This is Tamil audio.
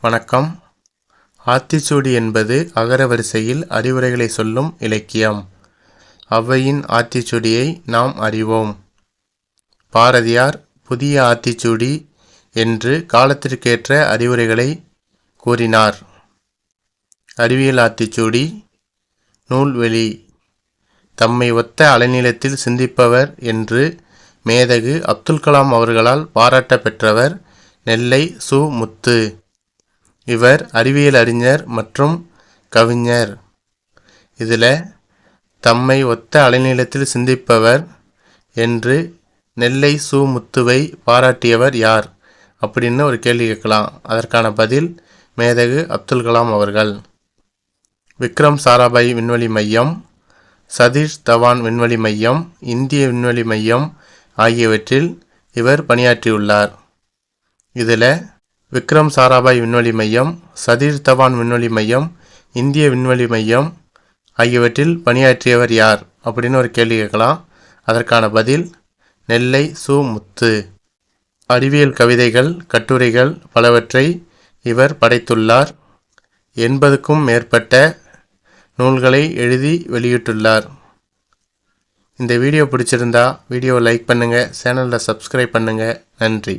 வணக்கம். ஆத்திச்சூடி என்பது அகர வரிசையில் அறிவுரைகளை சொல்லும் இலக்கியம். ஔவையின் ஆத்திச்சூடியை நாம் அறிவோம். பாரதியார் புதிய ஆத்திச்சூடி என்று காலத்திற்கேற்ற அறிவுரைகளை கூறினார். அறிவியல் ஆத்திச்சூடி. நூல்வெளி. தம்மை ஒத்த அலைநீளத்தில் சிந்திப்பவர் என்று மேதகு அப்துல் கலாம் அவர்களால் பாராட்ட பெற்றவர் நெல்லை சு. முத்து. இவர் அறிவியல் அறிஞர் மற்றும் கவிஞர். இதில் தம்மை ஒத்த அலைநீளத்தில் சிந்திப்பவர் என்று நெல்லை சு. முத்துவை பாராட்டியவர் யார் அப்படின்னு ஒரு கேள்வி கேட்கலாம். அதற்கான பதில் மேதகு அப்துல் கலாம் அவர்கள். விக்ரம் சாராபாய் விண்வெளி மையம், சதீஷ் தவான் விண்வெளி மையம், இந்திய விண்வெளி மையம் ஆகியவற்றில் இவர் பணியாற்றியுள்ளார். இதில் விக்ரம் சாராபாய் விண்வெளி மையம், சதீஷ் தவான் விண்வெளி மையம், இந்திய விண்வெளி மையம் ஆகியவற்றில் பணியாற்றியவர் யார் அப்படின்னு ஒரு கேள்வி கேட்கலாம். அதற்கான பதில் நெல்லை சு. முத்து. அறிவியல் கவிதைகள், கட்டுரைகள் பலவற்றை இவர் படைத்துள்ளார். 80க்கும் மேற்பட்ட நூல்களை எழுதி வெளியிட்டுள்ளார். இந்த வீடியோ பிடிச்சிருந்தா வீடியோவை லைக் பண்ணுங்கள், சேனலில் சப்ஸ்கிரைப் பண்ணுங்கள். நன்றி.